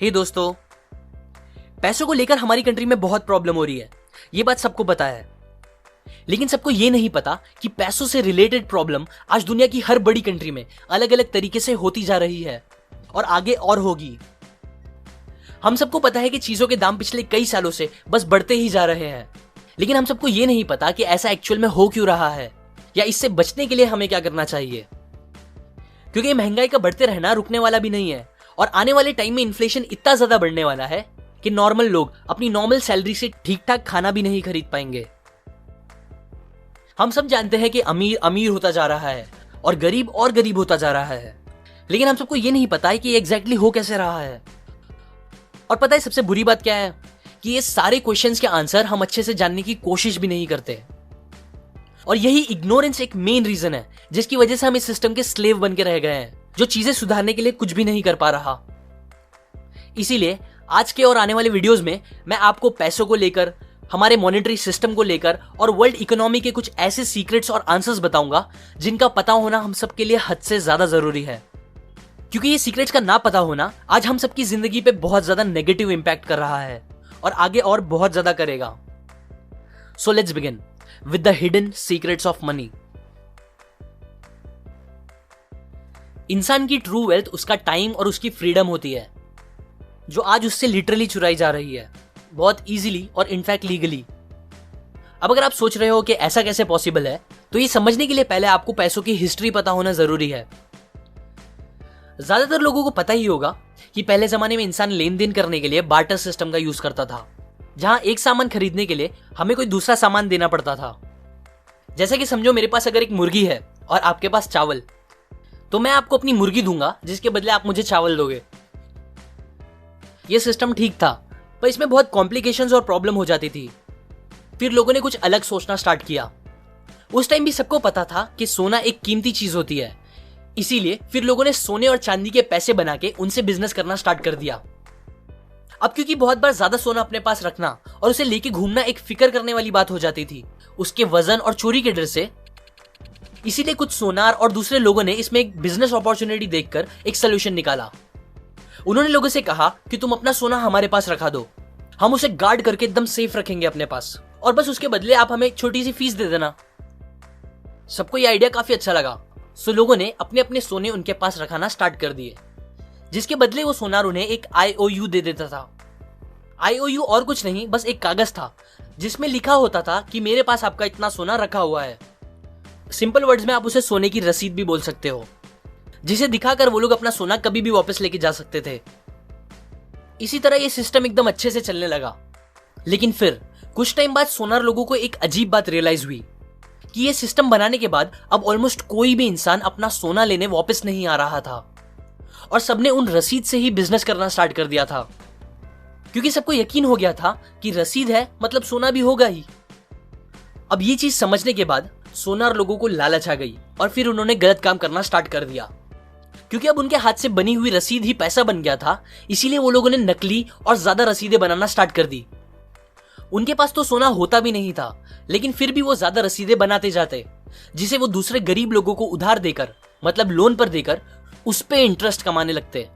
हे दोस्तों, पैसों को लेकर हमारी कंट्री में बहुत प्रॉब्लम हो रही है। ये बात सबको पता है, लेकिन सबको ये नहीं पता कि पैसों से रिलेटेड प्रॉब्लम आज दुनिया की हर बड़ी कंट्री में अलग अलग तरीके से होती जा रही है और आगे और होगी। हम सबको पता है कि चीजों के दाम पिछले कई सालों से बस बढ़ते ही जा रहे हैं, लेकिन हम सबको ये नहीं पता कि ऐसा एक्चुअल में हो क्यों रहा है या इससे बचने के लिए हमें क्या करना चाहिए। क्योंकि महंगाई का बढ़ते रहना रुकने वाला भी नहीं है और आने वाले टाइम में इन्फ्लेशन इतना ज्यादा बढ़ने वाला है कि नॉर्मल लोग अपनी नॉर्मल सैलरी से ठीक ठाक खाना भी नहीं खरीद पाएंगे। हम सब जानते हैं कि अमीर अमीर होता जा रहा है और गरीब होता जा रहा है, लेकिन हम सबको ये नहीं पता है कि एग्जैक्टली हो कैसे रहा है। और पता है सबसे बुरी बात क्या है कि ये सारे क्वेश्चंस के आंसर हम अच्छे से जानने की कोशिश भी नहीं करते। और यही इग्नोरेंस एक मेन रीजन है जिसकी वजह से हम इस सिस्टम के स्लेव बन के रह गए हैं, जो चीजें सुधारने के लिए कुछ भी नहीं कर पा रहा। इसीलिए आज के और आने वाले वीडियोस में मैं आपको पैसों को लेकर, हमारे मॉनेटरी सिस्टम को लेकर और वर्ल्ड इकोनॉमी के कुछ ऐसे सीक्रेट्स और आंसर्स बताऊंगा जिनका पता होना हम सबके लिए हद से ज्यादा जरूरी है। क्योंकि ये सीक्रेट्स का ना पता होना आज हम सबकी जिंदगी पे बहुत ज्यादा नेगेटिव इंपैक्ट कर रहा है और आगे और बहुत ज्यादा करेगा। So let's begin with the hidden secrets of money. इंसान की ट्रू वेल्थ उसका टाइम और उसकी फ्रीडम होती है, जो आज उससे लिटरली चुराई जा रही है, बहुत इजीली और इनफैक्ट लीगली। अब अगर आप सोच रहे हो कि ऐसा कैसे पॉसिबल है, तो ये समझने के लिए पहले आपको पैसों की हिस्ट्री पता होना जरूरी है। ज्यादातर लोगों को पता ही होगा कि पहले जमाने में इंसान लेन देन करने के लिए बार्टर सिस्टम का यूज करता था, जहां एक सामान खरीदने के लिए हमें कोई दूसरा सामान देना पड़ता था। जैसे कि समझो मेरे पास अगर एक मुर्गी है और आपके पास चावल, तो मैं आपको अपनी मुर्गी दूंगा जिसके बदले आप मुझे चावल दोगे। यह सिस्टम ठीक था, पर इसमें बहुत कॉम्प्लिकेशंस और प्रॉब्लम हो जाती थी। फिर लोगों ने कुछ अलग सोचना स्टार्ट किया। उस टाइम भी सबको पता था कि सोना एक कीमती चीज होती है, इसीलिए फिर लोगों ने सोने और चांदी के पैसे बना के उनसे बिजनेस करना स्टार्ट कर दिया। अब क्योंकि बहुत बार ज्यादा सोना अपने पास रखना और उसे लेके घूमना एक फिक्र करने वाली बात हो जाती थी, उसके वजन और चोरी के डर से, इसीलिए कुछ सोनार और दूसरे लोगों ने इसमें एक बिजनेस अपॉर्चुनिटी देखकर एक सोल्यूशन निकाला। उन्होंने लोगों से कहा कि तुम अपना सोना हमारे पास रखा दो, हम उसे गार्ड करके एकदम सेफ रखेंगे अपने पास, और बस उसके बदले आप हमें एक छोटी सी फीस दे देना। सबको ये आइडिया काफी अच्छा लगा, सो लोगों ने अपने अपने सोने उनके पास रखाना स्टार्ट कर दिए, जिसके बदले वो सोनार उन्हें एक IOU दे देता था। IOU और कुछ नहीं, बस एक कागज था जिसमें लिखा होता था कि मेरे पास आपका इतना सोना रखा हुआ है। सिंपल वर्ड्स में आप उसे सोने की रसीद भी बोल सकते हो, जिसे दिखाकर वो लोग अपना सोना कभी भी वापस लेके जा सकते थे। इसी तरह ये सिस्टम एकदम अच्छे से चलने लगा। लेकिन फिर कुछ टाइम बाद सोनार लोगों को एक अजीब बात रियलाइज हुई कि ये सिस्टम बनाने के बाद अब ऑलमोस्ट कोई भी इंसान अपना सोना लेने वापस नहीं आ रहा था और सबने उन रसीद से ही बिजनेस करना स्टार्ट कर दिया था, क्योंकि सबको यकीन हो गया था कि रसीद है मतलब सोना भी होगा ही। अब ये चीज समझने के बाद सोनार लोगों को लालच आ गई और फिर उन्होंने गलत काम करना स्टार्ट कर दिया। क्योंकि अब उनके हाथ से बनी हुई रसीद ही पैसा बन गया था, इसीलिए वो लोगों ने नकली और ज्यादा रसीदें बनाना स्टार्ट कर दी। उनके पास तो सोना होता भी नहीं था, लेकिन फिर भी वो ज्यादा रसीदें बनाते जाते, जिसे वो दूसरे गरीब लोगों को उधार देकर, मतलब लोन पर देकर, उस पे इंटरेस्ट कमाने लगते।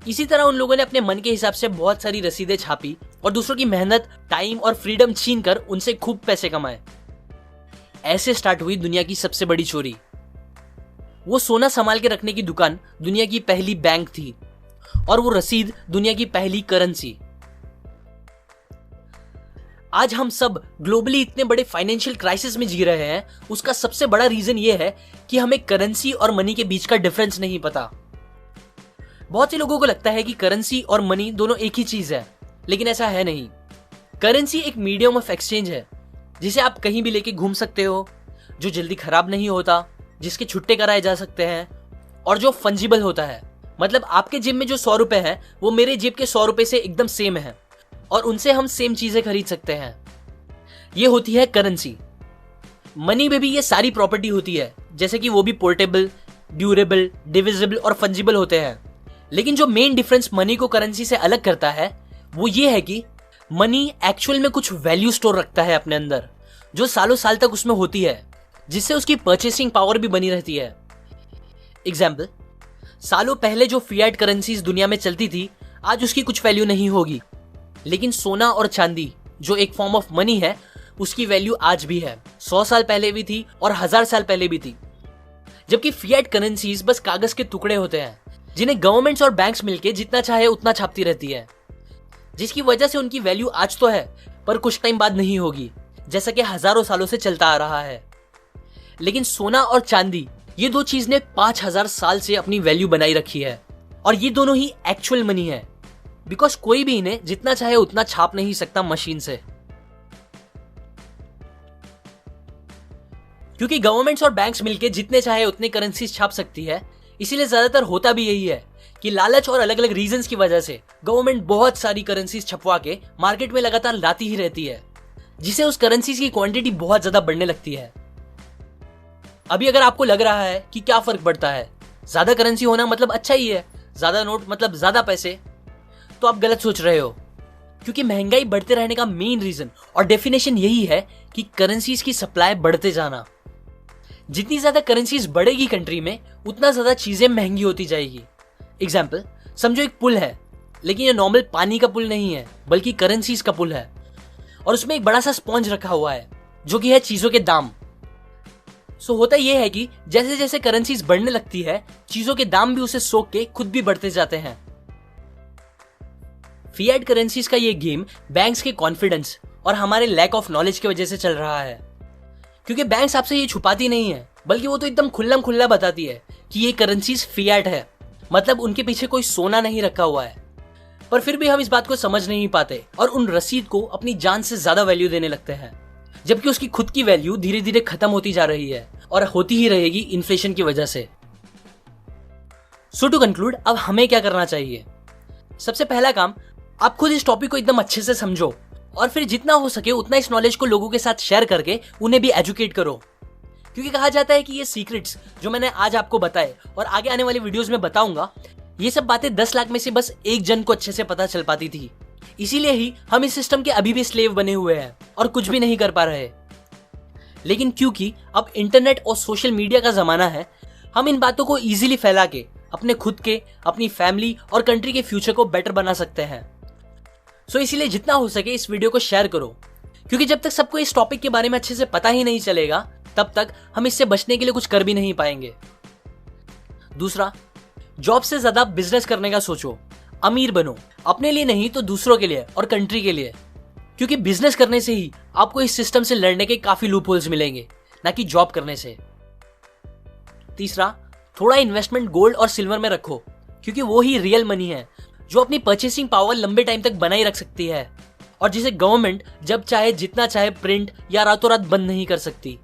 इसी तरह उन लोगों ने अपने मन के हिसाब से बहुत सारी रसीदें छापी और दूसरों की मेहनत, टाइम और फ्रीडम छीन कर उनसे खूब पैसे कमाए। ऐसे स्टार्ट हुई दुनिया की सबसे बड़ी चोरी। वो सोना संभाल के रखने की दुकान दुनिया की पहली बैंक थी और वो रसीद दुनिया की पहली करेंसी। आज हम सब ग्लोबली इतने बड़े फाइनेंशियल क्राइसिस में जी रहे हैं, उसका सबसे बड़ा रीजन ये है कि हमें करेंसी और मनी के बीच का डिफरेंस नहीं पता। बहुत से लोगों को लगता है कि करेंसी और मनी दोनों एक ही चीज है, लेकिन ऐसा है नहीं। करेंसी एक मीडियम ऑफ एक्सचेंज है जिसे आप कहीं भी लेके घूम सकते हो, जो जल्दी खराब नहीं होता, जिसके छुट्टे कराए जा सकते हैं और जो फंजिबल होता है। मतलब आपके जेब में जो 100 रुपए है वो मेरे जेब के 100 रुपए से एकदम सेम है और उनसे हम सेम चीजें खरीद सकते हैं। ये होती है करेंसी। मनी में भी ये सारी प्रॉपर्टी होती है, जैसे कि वो भी पोर्टेबल, ड्यूरेबल, डिविजिबल और फंजिबल होते हैं। लेकिन जो मेन डिफरेंस मनी को करेंसी से अलग करता है वो ये है कि मनी एक्चुअल में कुछ वैल्यू स्टोर रखता है अपने अंदर, जो सालों साल तक उसमें होती है, जिससे उसकी परचेसिंग पावर भी बनी रहती है। एग्जाम्पल, सालों पहले जो फिएट करेंसीज दुनिया में चलती थी, आज उसकी कुछ वैल्यू नहीं होगी। लेकिन सोना और चांदी जो एक फॉर्म ऑफ मनी है, उसकी वैल्यू आज भी है, 100 साल पहले भी थी और 1000 साल पहले भी थी। जबकि फिएट करेंसीज बस कागज के टुकड़े होते हैं जिन्हें गवर्नमेंट्स और बैंक्स मिलके जितना चाहे उतना छापती रहती है, जिसकी वजह से उनकी वैल्यू आज तो है पर कुछ टाइम बाद नहीं होगी, जैसा कि हजारों सालों से चलता आ रहा है। लेकिन सोना और चांदी, ये दो चीज ने 5000 साल से अपनी वैल्यू बनाई रखी है और ये दोनों ही एक्चुअल मनी है, बिकॉज कोई भी इन्हें जितना चाहे उतना छाप नहीं सकता मशीन से। क्योंकि गवर्नमेंट्स और बैंक्स मिलके जितने चाहे उतने करेंसीज छाप सकती है, इसीलिए ज्यादातर होता भी यही है कि लालच और अलग अलग रीजंस की वजह से गवर्नमेंट बहुत सारी करेंसीज छपवा के मार्केट में लगातार लाती ही रहती है, जिसे उस करेंसीज की क्वांटिटी बहुत ज्यादा बढ़ने लगती है। अभी अगर आपको लग रहा है कि क्या फर्क पड़ता है, ज्यादा करेंसी होना मतलब अच्छा ही है, ज्यादा नोट मतलब ज्यादा पैसे, तो आप गलत सोच रहे हो। क्योंकि महंगाई बढ़ते रहने का मेन रीजन और डेफिनेशन यही है कि करेंसीज की सप्लाई बढ़ते जाना। जितनी ज्यादा करेंसीज बढ़ेगी कंट्री में, उतना ज्यादा चीजें महंगी होती जाएगी। एग्जाम्पल, समझो एक पुल है, लेकिन ये नॉर्मल पानी का पुल नहीं है बल्कि करेंसीज का पुल है, और उसमें एक बड़ा सा स्पॉन्ज रखा हुआ है जो कि है चीजों के दाम। सो होता यह है कि जैसे जैसे करेंसीज बढ़ने लगती है, चीजों के दाम भी उसे सोख के खुद भी बढ़ते जाते हैं। फिएट करेंसीज का ये गेम बैंक्स के कॉन्फिडेंस और हमारे लैक ऑफ नॉलेज की वजह से चल रहा है। क्योंकि बैंक्स आपसे ये छुपाती नहीं है, बल्कि वो तो एकदम खुल्लम खुल्ला बताती है कि ये करेंसीज फिएट है, मतलब उनके पीछे कोई सोना नहीं रखा हुआ है। पर फिर भी हम इस बात को समझ नहीं पाते और उन रसीद को अपनी जान से ज्यादा वैल्यू देने लगते हैं, जबकि उसकी खुद की वैल्यू धीरे धीरे खत्म होती जा रही है और होती ही रहेगी इन्फ्लेशन की वजह से। सो टू कंक्लूड, अब हमें क्या करना चाहिए? सबसे पहला काम, आप खुद इस टॉपिक को एकदम अच्छे से समझो और फिर जितना हो सके उतना इस नॉलेज को लोगों के साथ शेयर करके उन्हें भी एजुकेट करो। क्योंकि कहा जाता है कि ये सीक्रेट्स जो मैंने आज आपको बताए और आगे आने वाली वीडियोस में बताऊंगा, ये सब बातें 10 लाख में से बस एक जन को अच्छे से पता चल पाती थी। इसीलिए ही हम इस सिस्टम के अभी भी स्लेव बने हुए हैं और कुछ भी नहीं कर पा रहे। लेकिन क्योंकि अब इंटरनेट और सोशल मीडिया का जमाना है, हम इन बातों को इजीली फैला के अपने खुद के, अपनी फैमिली और कंट्री के फ्यूचर को बेटर बना सकते हैं। सो इसीलिए जितना हो सके इस वीडियो को शेयर करो, क्योंकि जब तक सबको इस टॉपिक के बारे में अच्छे से पता ही नहीं चलेगा, तब तक हम इससे बचने के लिए कुछ कर भी नहीं पाएंगे। दूसरा, जॉब से ज्यादा बिजनेस करने का सोचो, अमीर बनो, अपने लिए नहीं तो दूसरों के लिए और कंट्री के लिए। क्योंकि बिजनेस करने से ही आपको इस सिस्टम से लड़ने के काफी लूपहोल्स मिलेंगे, ना कि जॉब करने से। तीसरा, थोड़ा इन्वेस्टमेंट गोल्ड और सिल्वर में रखो, क्योंकि वो ही रियल मनी है जो अपनी परचेसिंग पावर लंबे टाइम तक बनाए रख सकती है और जिसे गवर्नमेंट जब चाहे जितना चाहे प्रिंट या रातों रात बंद नहीं कर सकती।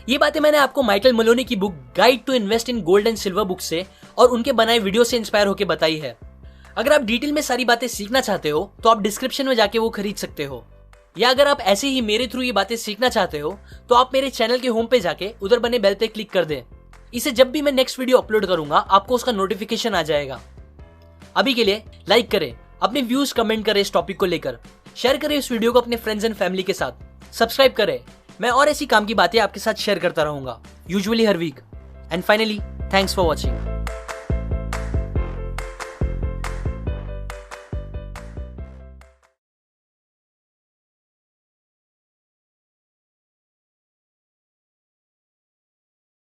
ये बातें मैंने आपको माइकल मलोनी की book guide to invest in gold and silver book से और उनके बनाए वीडियो से इंस्पायर होकर बताई है। अगर आप डिटेल में सारी बातें सीखना चाहते हो तो आप डिस्क्रिप्शन में जाके वो खरीद सकते हो, या अगर आप ऐसे ही मेरे थ्रू ये बातें सीखना चाहते हो तो आप मेरे चैनल के होम पे जाके उधर बने बेल पे क्लिक कर दें। इसे जब भी मैं नेक्स्ट वीडियो अपलोड करूंगा आपको उसका नोटिफिकेशन आ जाएगा। अभी के लिए लाइक करें, अपने व्यूज कमेंट करें इस टॉपिक को लेकर, शेयर करें इस वीडियो को अपने फ्रेंड्स एंड फैमिली के साथ, सब्सक्राइब करें। मैं और ऐसी काम की बातें आपके साथ शेयर करता रहूंगा, यूजुअली हर week. And finally, thanks for watching.